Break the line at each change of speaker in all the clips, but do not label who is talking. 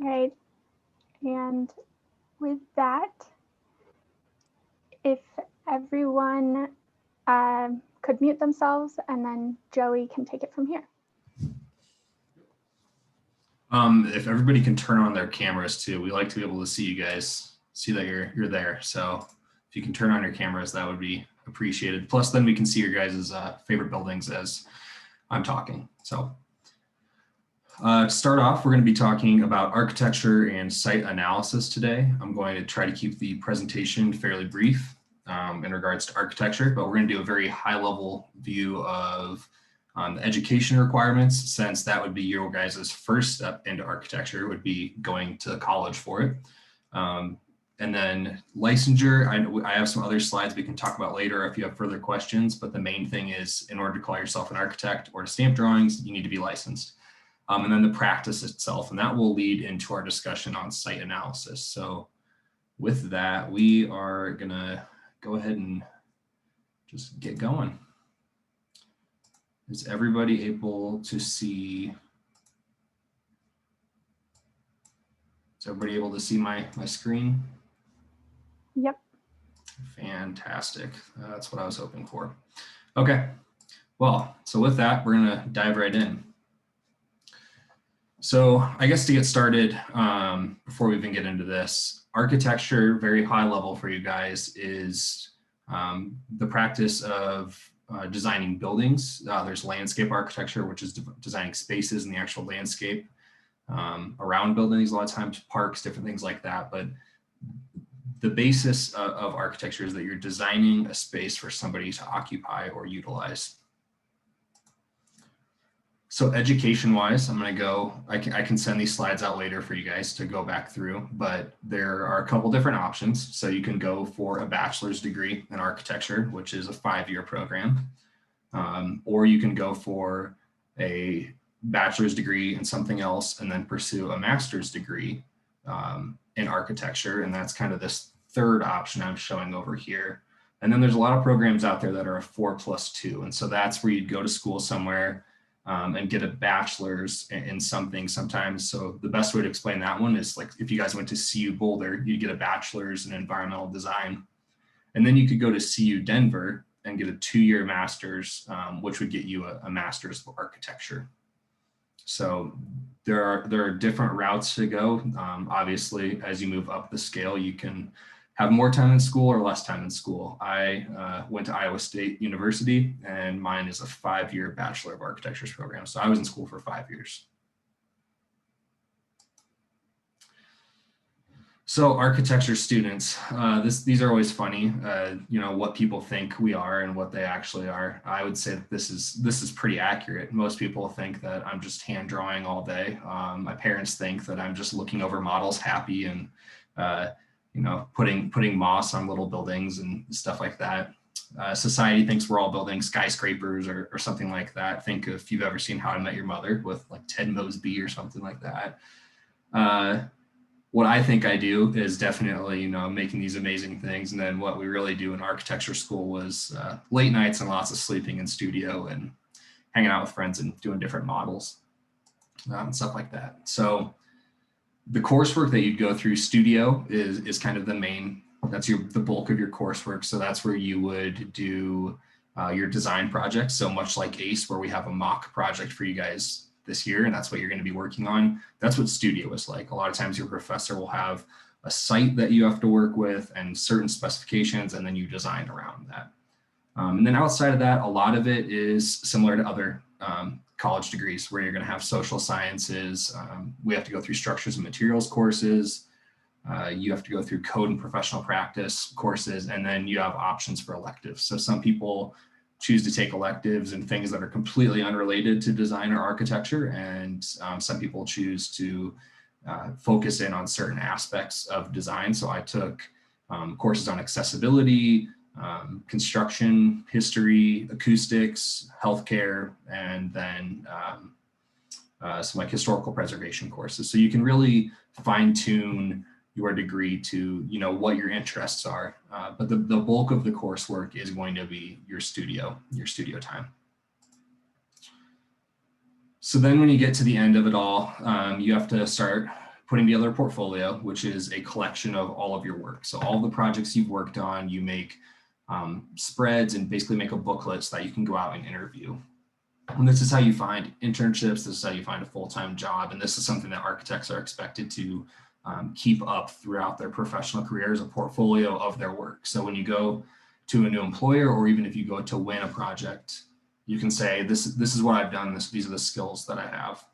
All right. And with that, if everyone could mute themselves, and then Joey can take it from here.
If everybody can turn on their cameras too, we like to be able to see you guys, see that you're there. So if you can turn on your cameras, that would be appreciated. Plus, then we can see your guys' favorite buildings as I'm talking. So to start off, we're going to be talking about architecture and site analysis today. I'm going to try to keep the presentation fairly brief in regards to architecture, but we're going to do a very high level view of the education requirements, since that would be your guys' first step into architecture, would be going to college for it. And then licensure, I have some other slides we can talk about later if you have further questions, but the main thing is, in order to call yourself an architect or to stamp drawings, you need to be licensed. And then the practice itself, and that will lead into our discussion on site analysis. So with that, we are gonna go ahead and just get going. Is everybody able to see? Is everybody able to see my screen?
Yep.
Fantastic. That's what I was hoping for. Okay. Well, so with that, we're gonna dive right in. So I guess to get started, before we even get into this, architecture, very high level for you guys, is the practice of designing buildings. There's landscape architecture, which is designing spaces in the actual landscape around buildings, a lot of times parks, different things like that. But the basis of architecture is that you're designing a space for somebody to occupy or utilize. So education-wise, I'm going to go, I can send these slides out later for you guys to go back through, but there are a couple different options. So you can go for a bachelor's degree in architecture, which is a 5-year program, or you can go for a bachelor's degree in something else and then pursue a master's degree in architecture. And that's kind of this third option I'm showing over here. And then there's a lot of programs out there that are a 4+2. And so that's where you'd go to school somewhere and get a bachelor's in something sometimes. So the best way to explain that one is, like, if you guys went to CU Boulder, you'd get a bachelor's in environmental design. And then you could go to CU Denver and get a 2-year master's, which would get you a master's of architecture. So there are different routes to go. Obviously, as you move up the scale, you can have more time in school or less time in school. I went to Iowa State University, and mine is a 5-year Bachelor of Architecture program. So I was in school for 5 years. So architecture students, these are always funny, you know, what people think we are and what they actually are. I would say that this is pretty accurate. Most people think that I'm just hand drawing all day. My parents think that I'm just looking over models happy and you know, putting moss on little buildings and stuff like that. Society thinks we're all building skyscrapers or something like that. Think if you've ever seen How I Met Your Mother with like Ted Mosby or something like that. What I think I do is definitely, you know, making these amazing things. And then what we really do in architecture school was late nights and lots of sleeping in studio and hanging out with friends and doing different models and stuff like that. So the coursework that you'd go through, studio is kind of the main, that's the bulk of your coursework. So that's where you would do your design projects. So much like ACE, where we have a mock project for you guys this year, and that's what you're going to be working on. That's what studio is like. A lot of times your professor will have a site that you have to work with and certain specifications, and then you design around that. And then outside of that, a lot of it is similar to other college degrees, where you're going to have social sciences. We have to go through structures and materials courses. You have to go through code and professional practice courses, and then you have options for electives. So some people choose to take electives and things that are completely unrelated to design or architecture, and some people choose to focus in on certain aspects of design. So I took courses on accessibility, construction, history, acoustics, healthcare, and then some like historical preservation courses. So you can really fine tune your degree to, you know, what your interests are. But the bulk of the coursework is going to be your studio time. So then when you get to the end of it all, you have to start putting together a portfolio, which is a collection of all of your work. So all the projects you've worked on, you make spreads and basically make a booklet so that you can go out and interview. And this is how you find internships. This is how you find a full-time job. And this is something that architects are expected to keep up throughout their professional careers, a portfolio of their work. So when you go to a new employer, or even if you go to win a project, you can say, this is what I've done. These are the skills that I have.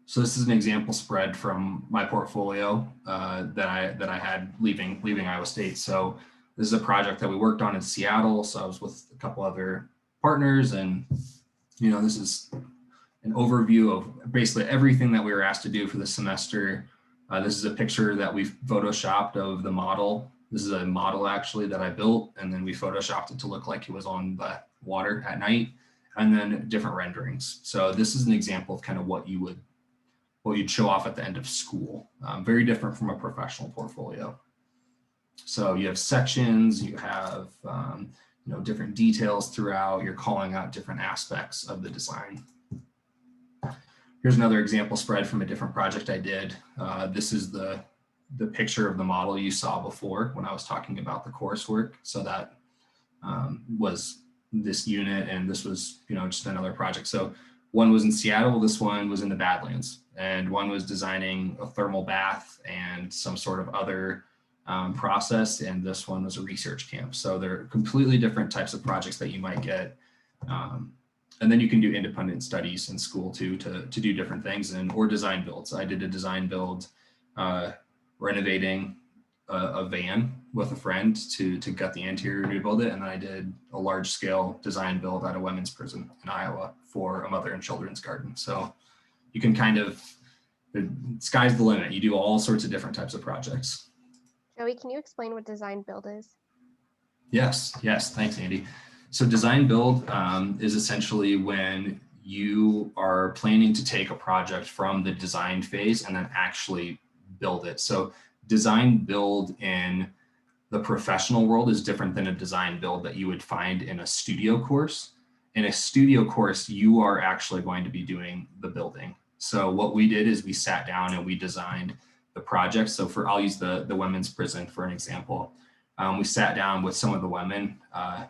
So this is an example spread from my portfolio that I had leaving Iowa State. So this is a project that we worked on in Seattle. So I was with a couple other partners, and this is an overview of basically everything that we were asked to do for the semester. This is a picture that we photoshopped of the model. This is a model actually that I built, and then we photoshopped it to look like it was on the water at night, and then different renderings. So this is an example of kind of what you'd show off at the end of school. Very different from a professional portfolio. So you have sections, you have different details throughout. You're calling out different aspects of the design. Here's another example spread from a different project I did. This is the picture of the model you saw before when I was talking about the coursework. So that was this unit, and this was just another project. So one was in Seattle, this one was in the Badlands, and one was designing a thermal bath and some sort of other process, and this one was a research camp. So they're completely different types of projects that you might get. And then you can do independent studies in school too, to do different things, or design builds. I did a design build renovating a van with a friend to gut the interior and rebuild it. And then I did a large scale design build at a women's prison in Iowa for a mother and children's garden. So you can the sky's the limit. You do all sorts of different types of projects.
Joey, can you explain what design build is?
Yes. Thanks, Andy. So design build is essentially when you are planning to take a project from the design phase and then actually build it. So design build in the professional world is different than a design build that you would find in a studio course. In a studio course, you are actually going to be doing the building. So what we did is we sat down and we designed the project. So I'll use the women's prison for an example. We sat down with some of the women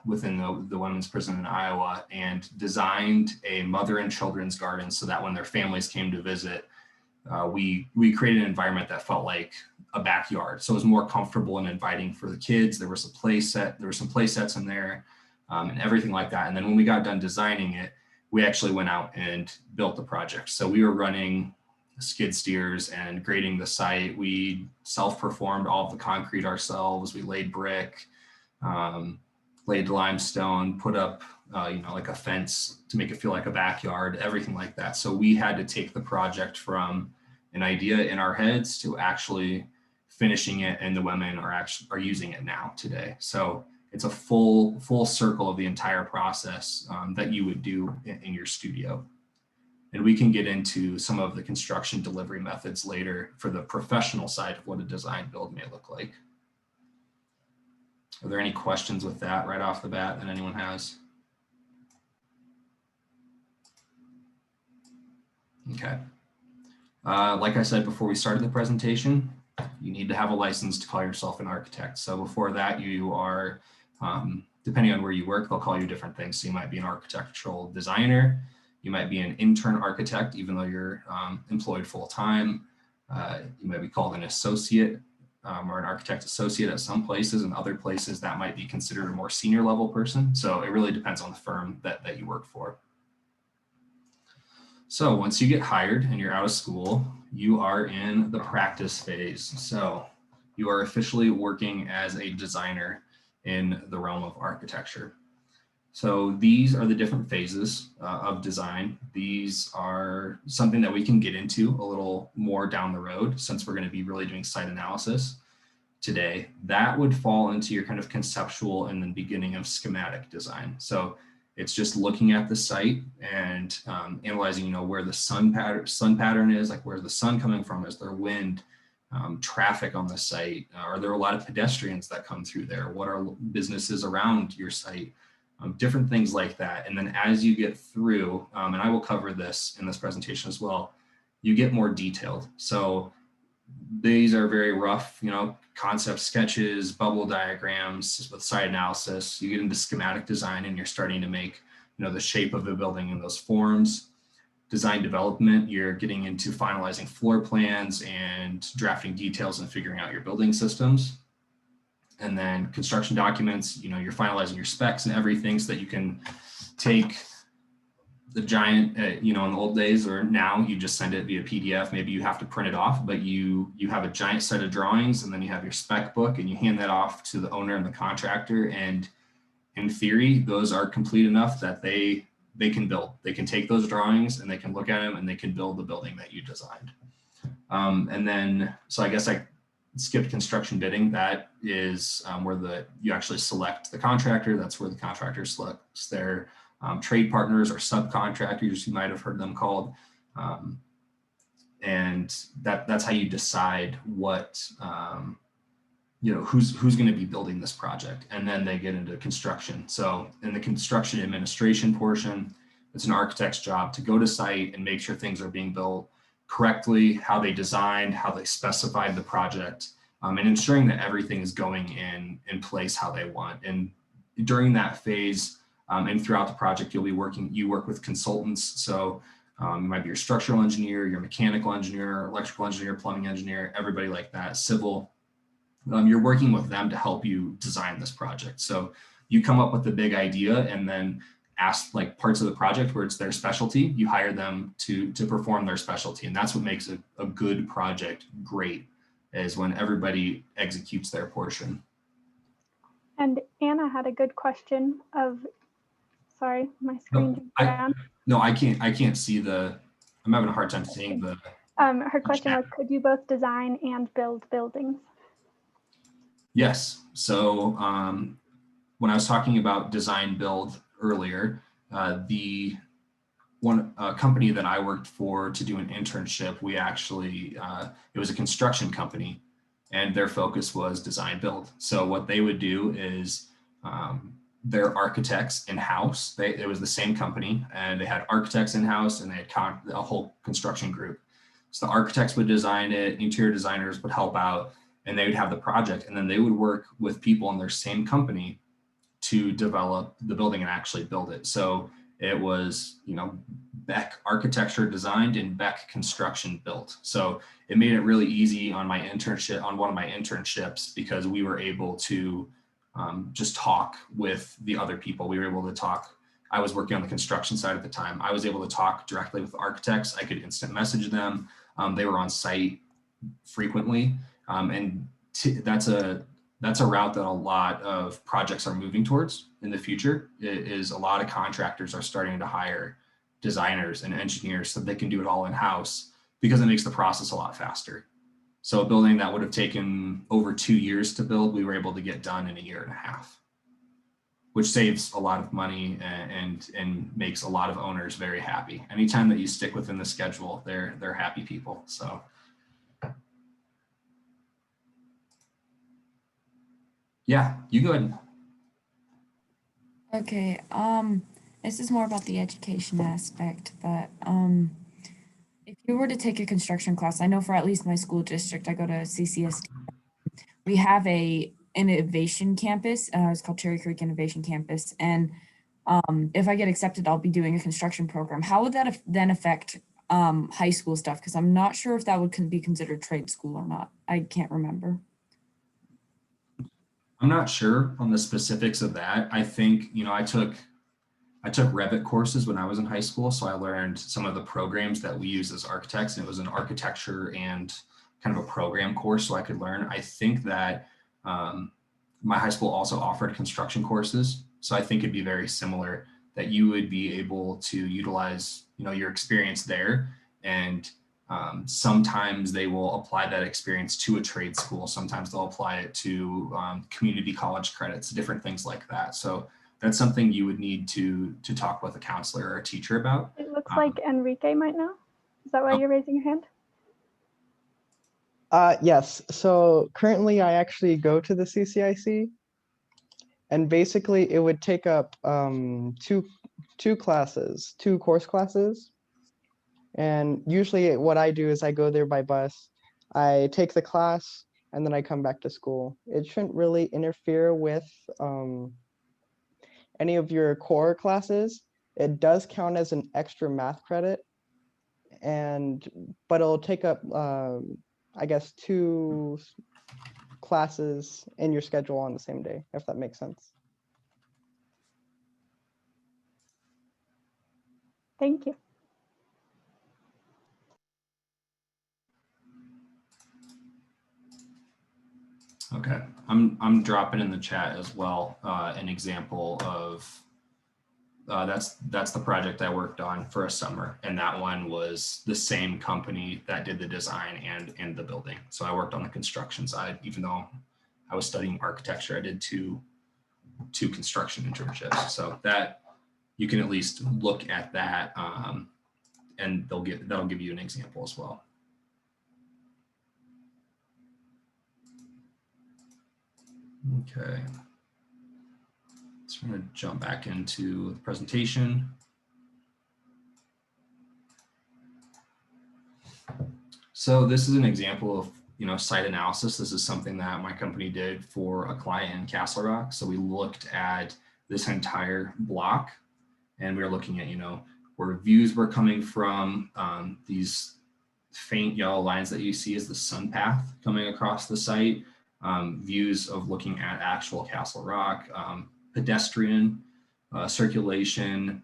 within the women's prison in Iowa and designed a mother and children's garden so that when their families came to visit, we created an environment that felt like a backyard. So it was more comfortable and inviting for the kids. There were some play sets in there and everything like that. And then when we got done designing it, we actually went out and built the project. So we were running skid steers and grading the site. We self-performed all of the concrete ourselves. We laid brick, laid limestone, put up like a fence to make it feel like a backyard, everything like that. So we had to take the project from an idea in our heads to actually finishing it, and the women are using it now today. So it's a full circle of the entire process that you would do in your studio. And we can get into some of the construction delivery methods later for the professional side of what a design build may look like. Are there any questions with that right off the bat that anyone has? Okay. Like I said before we started the presentation, you need to have a license to call yourself an architect. So before that, you are, depending on where you work, they'll call you different things. So you might be an architectural designer. You might be an intern architect, even though you're employed full-time. You might be called an associate or an architect associate at some places, and other places that might be considered a more senior level person. So it really depends on the firm that you work for. So once you get hired and you're out of school, you are in the practice phase. So you are officially working as a designer in the realm of architecture. So these are the different phases of design. These are something that we can get into a little more down the road, since we're going to be really doing site analysis today. That would fall into your kind of conceptual and then beginning of schematic design. So it's just looking at the site and analyzing, where the sun pattern is, like where's the sun coming from, is there wind, traffic on the site, are there a lot of pedestrians that come through there, what are businesses around your site, different things like that. And then as you get through, and I will cover this in this presentation as well, you get more detailed. So these are very rough, concept sketches, bubble diagrams with site analysis. You get into schematic design and you're starting to make, the shape of the building in those forms. Design development, you're getting into finalizing floor plans and drafting details and figuring out your building systems. And then construction documents, you're finalizing your specs and everything so that you can take the giant, in the old days or now you just send it via PDF. Maybe you have to print it off, but you have a giant set of drawings and then you have your spec book and you hand that off to the owner and the contractor. And in theory, those are complete enough that they can build. They can take those drawings and they can look at them and they can build the building that you designed. And then, so I guess I skipped construction bidding. That is where you actually select the contractor. That's where the contractor selects their trade partners or subcontractors, you might have heard them called. And that's how you decide what, who's going to be building this project. And then they get into construction. So in the construction administration portion, it's an architect's job to go to site and make sure things are being built correctly, how they designed, how they specified the project, and ensuring that everything is going in place how they want. And during that phase and throughout the project, you work with consultants. So you might be your structural engineer, your mechanical engineer, electrical engineer, plumbing engineer, everybody like that, civil. You're working with them to help you design this project. So you come up with the big idea and then ask like parts of the project where it's their specialty, you hire them to perform their specialty. And that's what makes a good project great, is when everybody executes their portion.
And Anna had a good question sorry, my screen jumped around.
No, I can't see I'm having a hard time seeing the.
Her question was, could you both design and build buildings?
Yes. So when I was talking about design build earlier, the one company that I worked for to do an internship, we actually, it was a construction company and their focus was design build. So what they would do is their architects in-house, it was the same company and they had architects in-house and they had a whole construction group. So the architects would design it, interior designers would help out, and they would have the project, and then they would work with people in their same company to develop the building and actually build it. So it was, Beck Architecture designed and Beck Construction built. So it made it really easy on one of my internships, because we were able to just talk with the other people. We were able to talk. I was working on the construction side at the time. I was able to talk directly with the architects. I could instant message them. They were on site frequently. And that's a route that a lot of projects are moving towards in the future. Is a lot of contractors are starting to hire designers and engineers so they can do it all in-house, because it makes the process a lot faster. So a building that would have taken over 2 years to build, we were able to get done in 1.5 years, which saves a lot of money and makes a lot of owners very happy. Anytime that you stick within the schedule, they're happy people. So. Yeah, you go ahead.
Okay, this is more about the education aspect, but if you were to take a construction class, I know for at least my school district, I go to CCSD. We have a innovation campus. It's called Cherry Creek Innovation Campus, and if I get accepted, I'll be doing a construction program. How would that then affect high school stuff? Because I'm not sure if that would be considered trade school or not. I can't remember.
I'm not sure on the specifics of that. I think, I took Revit courses when I was in high school. So I learned some of the programs that we use as architects, and it was an architecture and kind of a program course so I could learn. I think that my high school also offered construction courses. So I think it'd be very similar, that you would be able to utilize, your experience there. And sometimes they will apply that experience to a trade school. Sometimes they'll apply it to community college credits, different things like that. So that's something you would need to talk with a counselor or a teacher about.
It looks like Enrique might know. Is that why you're raising your hand?
Yes. So currently I actually go to the CCIC, and basically it would take up two course classes. And usually what I do is I go there by bus. I take the class and then I come back to school. It shouldn't really interfere with any of your core classes. It does count as an extra math credit, but it'll take up, I guess, 2 classes in your schedule on the same day, if that makes sense.
Thank you.
Okay, I'm dropping in the chat as well an example of that's the project I worked on for a summer, and that one was the same company that did the design and the building. So I worked on the construction side, even though I was studying architecture. I did two construction internships, so that you can at least look at that, and that'll give you an example as well. Okay, so I'm going to jump back into the presentation. So this is an example of, site analysis. This is something that my company did for a client in Castle Rock. So we looked at this entire block, and we were looking at, where views were coming from. These faint yellow lines that you see is the sun path coming across the site. Views of looking at actual Castle Rock, pedestrian, circulation,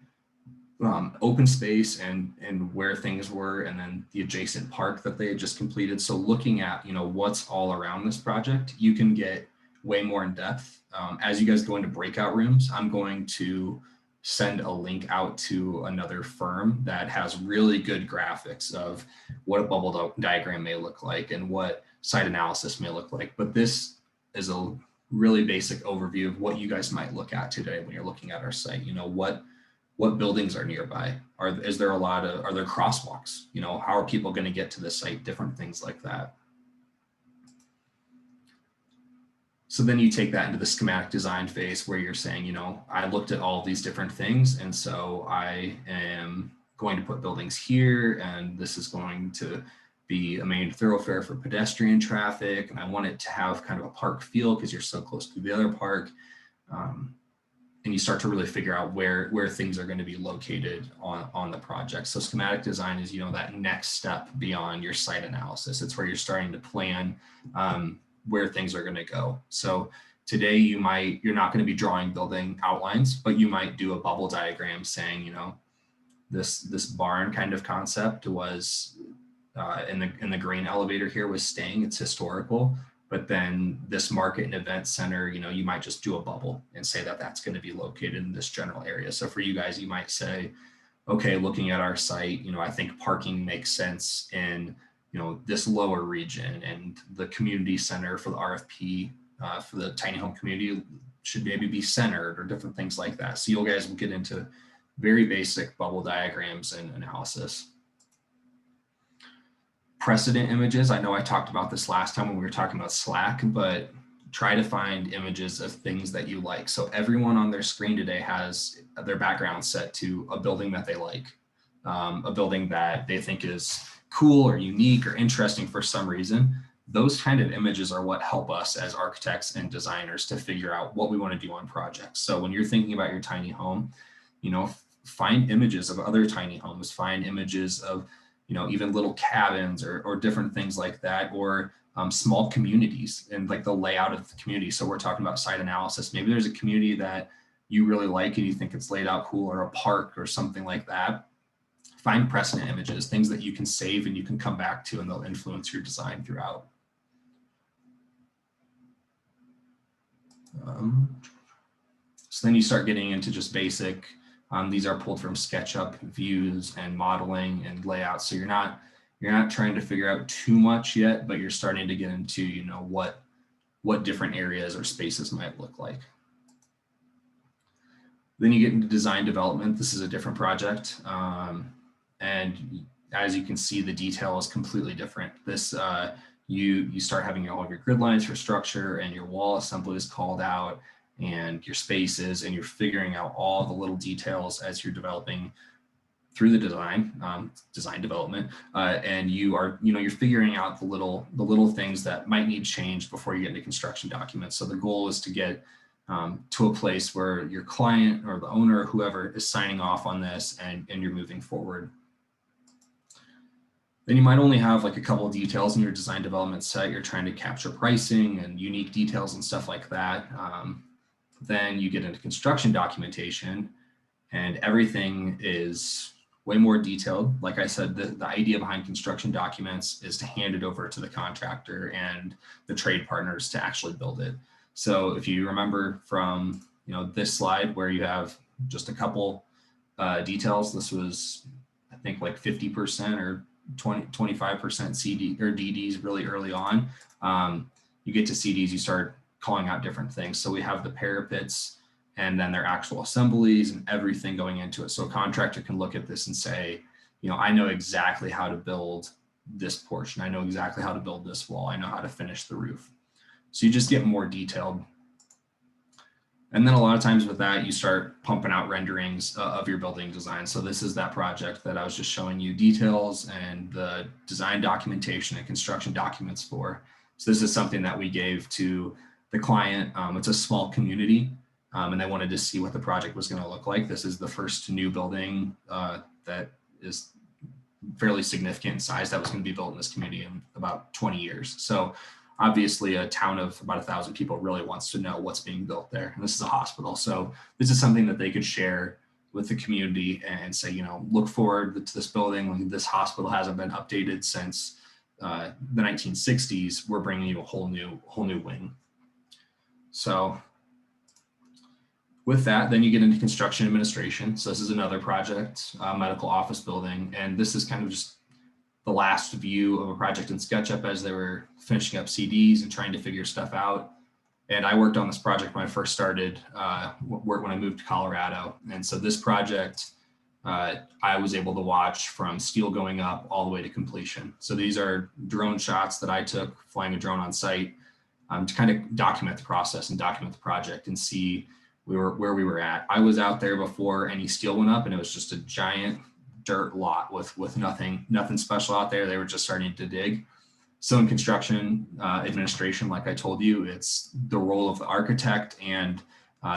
open space, and where things were, and then the adjacent park that they had just completed. So looking at, what's all around this project, you can get way more in depth. As you guys go into breakout rooms, I'm going to send a link out to another firm that has really good graphics of what a bubble diagram may look like and what site analysis may look like. But this is a really basic overview of what you guys might look at today when you're looking at our site. What buildings are nearby? Are there crosswalks? How are people going to get to the site? Different things like that. So then you take that into the schematic design phase where you're saying, I looked at all of these different things, and so I am going to put buildings here, and this is going to be a main thoroughfare for pedestrian traffic, and I want it to have kind of a park feel because you're so close to the other park. And you start to really figure out where things are going to be located on the project. So schematic design is, that next step beyond your site analysis. It's where you're starting to plan where things are going to go. So today you're not going to be drawing building outlines, but you might do a bubble diagram saying, this barn kind of concept was in the grain elevator here was staying. It's historical. But then this market and event center, you might just do a bubble and say that that's going to be located in this general area. So for you guys, you might say, okay, looking at our site, I think parking makes sense in, this lower region, and the community center for the RFP for the tiny home community should maybe be centered, or different things like that. So you guys will get into very basic bubble diagrams and analysis. Precedent images. I know I talked about this last time when we were talking about Slack, but try to find images of things that you like. So everyone on their screen today has their background set to a building that they like, a building that they think is cool or unique or interesting for some reason. Those kind of images are what help us as architects and designers to figure out what we want to do on projects. So when you're thinking about your tiny home, find images of other tiny homes, find images of even little cabins or different things like that, or small communities and like the layout of the community. So we're talking about site analysis. Maybe there's a community that you really like and you think it's laid out cool, or a park or something like that. Find precedent images, things that you can save and you can come back to, and they'll influence your design throughout. So then you start getting into just basic. These are pulled from SketchUp views and modeling and layout. So you're not trying to figure out too much yet, but you're starting to get into, what different areas or spaces might look like. Then you get into design development. This is a different project. And as you can see, the detail is completely different. This, you start having all of your grid lines for structure, and your wall assembly is called out, and your spaces, and you're figuring out all the little details as you're developing through the design development, and you're figuring out the little things that might need change before you get into construction documents. So the goal is to get to a place where your client or the owner or whoever is signing off on this, and you're moving forward. Then you might only have like a couple of details in your design development set. You're trying to capture pricing and unique details and stuff like that. Then you get into construction documentation, and everything is way more detailed. Like I said, the idea behind construction documents is to hand it over to the contractor and the trade partners to actually build it. So if you remember from this slide where you have just a couple details, this was I think like 50% or 25% CD or DDs really early on. You get to CDs, you start calling out different things. So we have the parapets and then their actual assemblies and everything going into it. So a contractor can look at this and say, I know exactly how to build this portion. I know exactly how to build this wall. I know how to finish the roof. So you just get more detailed. And then a lot of times with that, you start pumping out renderings of your building design. So this is that project that I was just showing you details and the design documentation and construction documents for. So this is something that we gave to the client. It's a small community, and they wanted to see what the project was going to look like. This is the first new building that is fairly significant in size that was going to be built in this community in about 20 years. So obviously a town of about 1,000 people really wants to know what's being built there. And this is a hospital. So this is something that they could share with the community and say, look forward to this building. This hospital hasn't been updated since the 1960s. We're bringing you a whole new wing. So with that, then you get into construction administration. So this is another project, medical office building. And this is kind of just the last view of a project in SketchUp as they were finishing up CDs and trying to figure stuff out. And I worked on this project when I first started when I moved to Colorado. And so this project, I was able to watch from steel going up all the way to completion. So these are drone shots that I took flying a drone on site to kind of document the process and document the project and see where we were at. I was out there before any steel went up, and it was just a giant dirt lot with nothing special out there. They were just starting to dig. So in construction administration, like I told you, it's the role of the architect and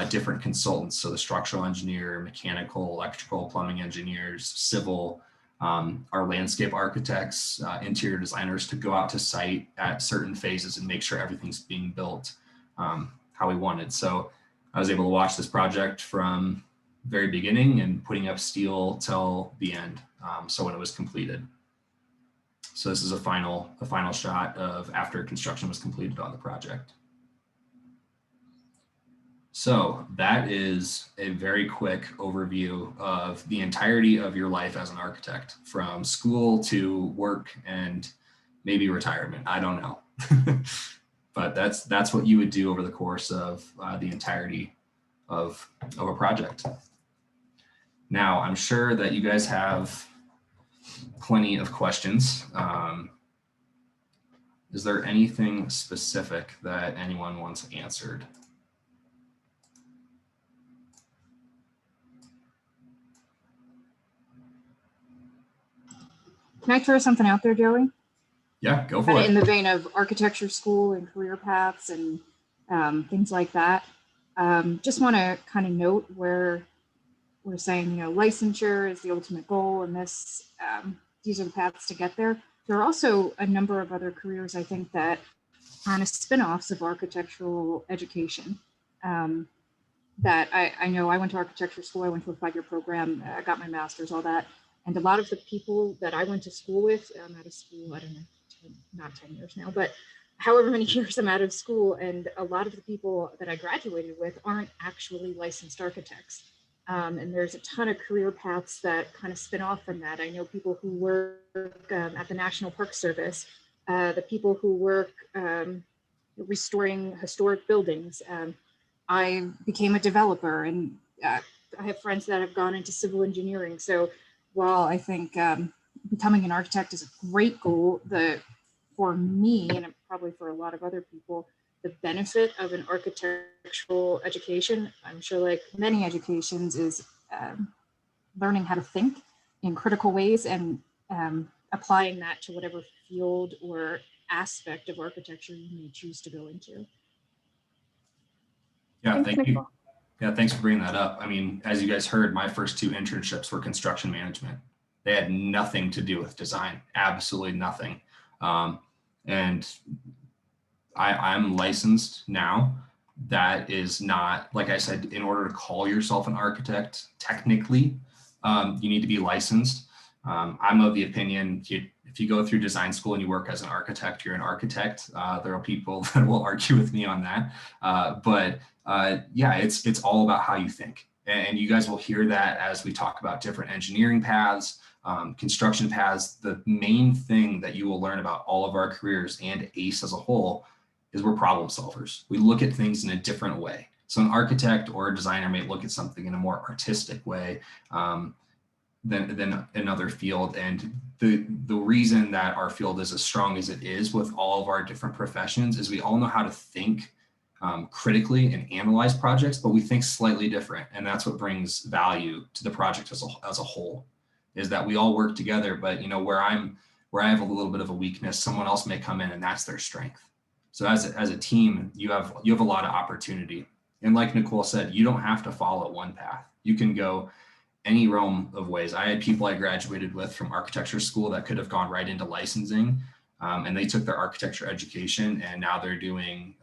different consultants. So the structural engineer, mechanical, electrical, plumbing engineers, civil, our landscape architects, interior designers to go out to site at certain phases and make sure everything's being built how we wanted. So I was able to watch this project from very beginning and putting up steel till the end. So when it was completed. So this is a final shot of after construction was completed on the project. So that is a very quick overview of the entirety of your life as an architect, from school to work and maybe retirement. I don't know. But that's what you would do over the course of the entirety of a project. Now, I'm sure that you guys have plenty of questions. Is there anything specific that anyone wants answered?
Can I throw something out there, Joey?
Yeah, go for it.
In the vein of architecture school and career paths and things like that. Just want to kind of note where we're saying, licensure is the ultimate goal, and these are the paths to get there. There are also a number of other careers, I think, that kind of spin-offs of architectural education. That I know I went to architecture school, I went to a 5-year program, I got my master's, all that. And a lot of the people that I went to school with, I'm out of school, I don't know, not 10 years now, but however many years I'm out of school, and a lot of the people that I graduated with aren't actually licensed architects. And there's a ton of career paths that kind of spin off from that. I know people who work at the National Park Service, the people who work restoring historic buildings. I became a developer, and I have friends that have gone into civil engineering. So while I think becoming an architect is a great goal, for me, and probably for a lot of other people, the benefit of an architectural education, I'm sure like many educations, is learning how to think in critical ways and applying that to whatever field or aspect of architecture you may choose to go into.
Yeah,
Thanks,
thank you.
Nicole.
Yeah, thanks for bringing that up. I mean, as you guys heard, my first 2 internships were construction management. They had nothing to do with design, absolutely nothing. And I'm licensed now. That is not, like I said, in order to call yourself an architect, technically, you need to be licensed. I'm of the opinion, if you go through design school and you work as an architect, you're an architect. There are people that will argue with me on that. But yeah, it's all about how you think. And you guys will hear that as we talk about different engineering paths, construction paths. The main thing that you will learn about all of our careers and ACE as a whole is we're problem solvers. We look at things in a different way. So an architect or a designer may look at something in a more artistic way than another field. And the reason that our field is as strong as it is with all of our different professions is we all know how to think critically and analyze projects, but we think slightly different. And that's what brings value to the project as a whole, is that we all work together. But you know, where I have a little bit of a weakness, someone else may come in and that's their strength. So as a team, you have a lot of opportunity. And like Nicole said, you don't have to follow one path. You can go any realm of ways. I had people I graduated with from architecture school that could have gone right into licensing, and they took their architecture education and now they're doing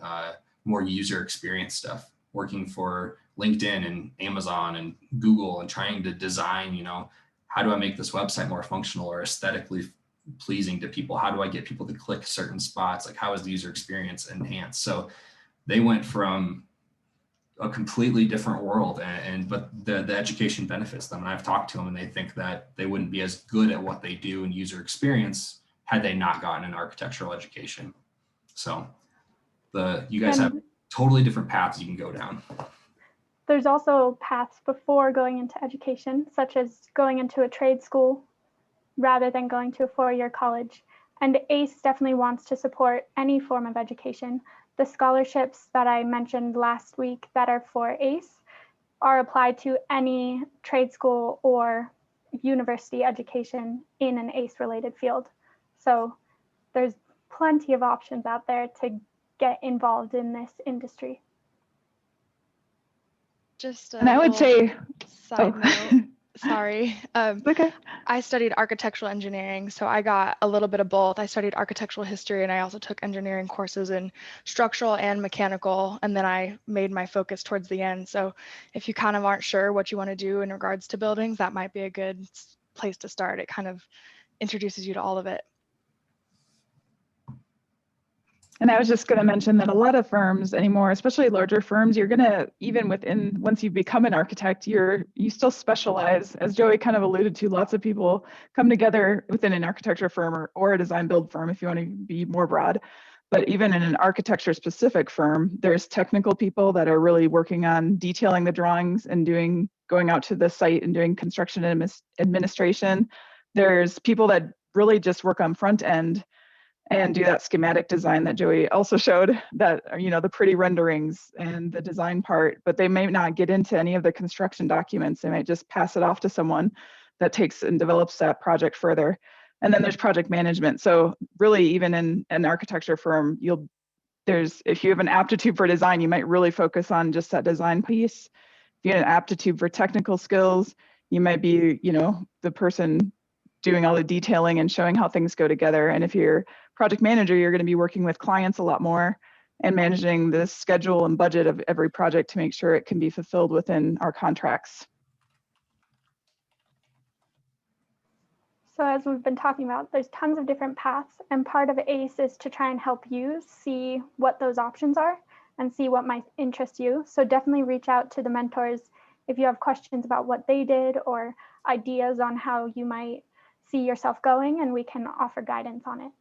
more user experience stuff, working for LinkedIn and Amazon and Google and trying to design, you know, how do I make this website more functional or aesthetically pleasing to people? How do I get people to click certain spots? Like, how is the user experience enhanced? So they went from a completely different world, but the education benefits them. And I've talked to them and they think that they wouldn't be as good at what they do in user experience had they not gotten an architectural education. So you guys have totally different paths you can go down.
There's also paths before going into education, such as going into a trade school rather than going to a 4-year college. And ACE definitely wants to support any form of education. The scholarships that I mentioned last week that are for ACE are applied to any trade school or university education in an ACE related field. So there's plenty of options out there to get involved in this industry.
Just
And I would say,
side note, sorry.
okay.
I studied architectural engineering, so I got a little bit of both. I studied architectural history and I also took engineering courses in structural and mechanical, and then I made my focus towards the end. So if you kind of aren't sure what you want to do in regards to buildings, that might be a good place to start. It kind of introduces you to all of it.
And I was just going to mention that a lot of firms anymore, especially larger firms, you're going to, even within, once you become an architect, you still specialize. As Joey kind of alluded to, lots of people come together within an architecture firm or a design build firm, if you want to be more broad. But even in an architecture specific firm, there's technical people that are really working on detailing the drawings and going out to the site and doing construction administration. There's people that really just work on front end and do that schematic design that Joey also showed, that, you know, the pretty renderings and the design part, but they may not get into any of the construction documents. They might just pass it off to someone that takes and develops that project further. And then there's project management. So really, even in an architecture firm, if you have an aptitude for design, you might really focus on just that design piece. If you have an aptitude for technical skills, you might be, you know, the person doing all the detailing and showing how things go together. And if you're project manager, you're going to be working with clients a lot more and managing the schedule and budget of every project to make sure it can be fulfilled within our contracts.
So as we've been talking about, there's tons of different paths, and part of ACE is to try and help you see what those options are and see what might interest you. So definitely reach out to the mentors if you have questions about what they did or ideas on how you might see yourself going, and we can offer guidance on it.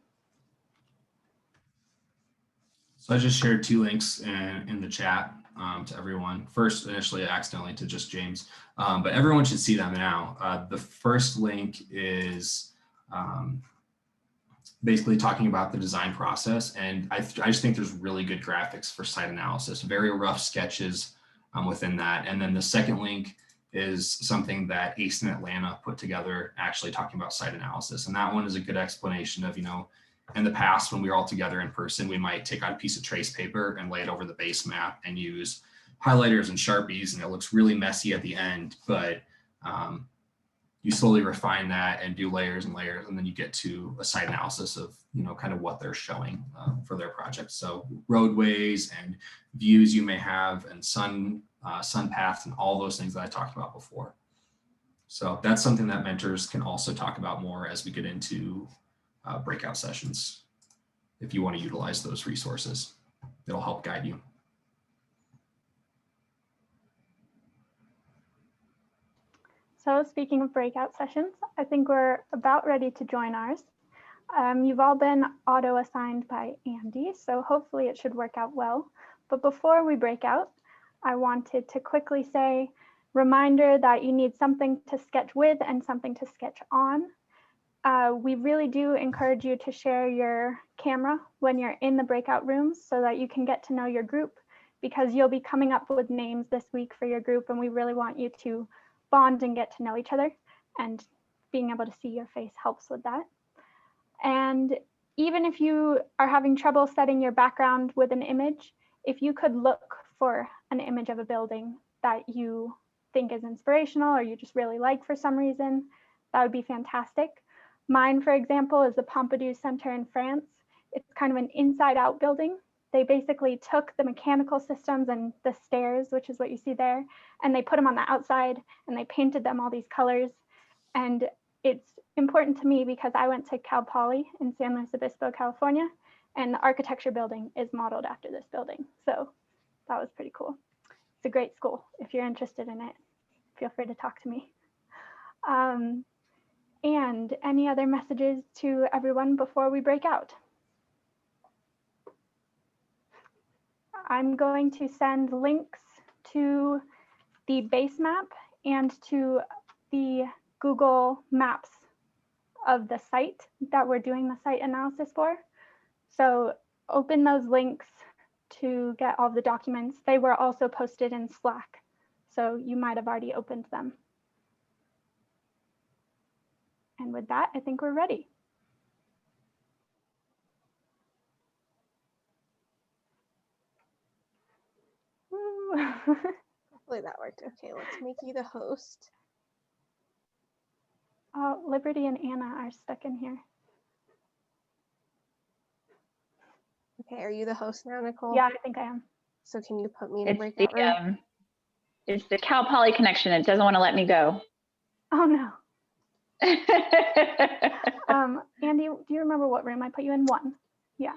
So I just shared 2 links in the chat to everyone. First, initially, accidentally to just James, but everyone should see them now. The first link is basically talking about the design process. And I just think there's really good graphics for site analysis, very rough sketches within that. And then the second link is something that ACE in Atlanta put together, actually talking about site analysis. And that one is a good explanation of, in the past when we were all together in person, we might take out a piece of trace paper and lay it over the base map and use highlighters and Sharpies, and it looks really messy at the end, but you slowly refine that and do layers and layers, and then you get to a site analysis of, kind of what they're showing for their project. So roadways and views you may have, and sun paths, and all those things that I talked about before. So that's something that mentors can also talk about more as we get into breakout sessions. If you want to utilize those resources, it'll help guide you.
So speaking of breakout sessions, I think we're about ready to join ours. You've all been auto-assigned by Andy, so hopefully it should work out well. But before we break out, I wanted to quickly say, reminder that you need something to sketch with and something to sketch on. We really do encourage you to share your camera when you're in the breakout rooms so that you can get to know your group, because you'll be coming up with names this week for your group, and we really want you to bond and get to know each other, and being able to see your face helps with that. And even if you are having trouble setting your background with an image, if you could look for an image of a building that you think is inspirational or you just really like for some reason, that would be fantastic. Mine, for example, is the Pompidou Center in France. It's kind of an inside out building. They basically took the mechanical systems and the stairs, which is what you see there, and they put them on the outside and they painted them all these colors. And it's important to me because I went to Cal Poly in San Luis Obispo, California, and the architecture building is modeled after this building. So that was pretty cool. It's a great school. If you're interested in it, feel free to talk to me. And any other messages to everyone before we break out? I'm going to send links to the base map and to the Google Maps of the site that we're doing the site analysis for. So open those links to get all the documents. They were also posted in Slack, so you might have already opened them. And with that, I think we're ready.
Hopefully that worked. Okay, let's make you the host.
Liberty and Anna are stuck in here.
Okay, are you the host now, Nicole?
Yeah, I think I am.
So can you put me in a
It's
breakout room?
it's the Cal Poly connection. It doesn't want to let me go.
Oh no. Andy, do you remember what room I put you in? 1. Yeah.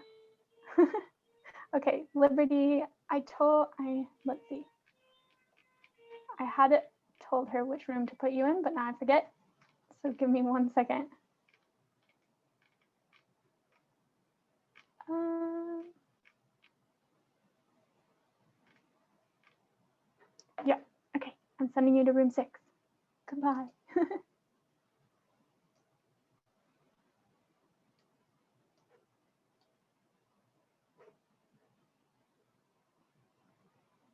Okay, Liberty, let's see. I had told her which room to put you in, but now I forget. So give me 1 second. Yeah, okay, I'm sending you to room 6. Goodbye.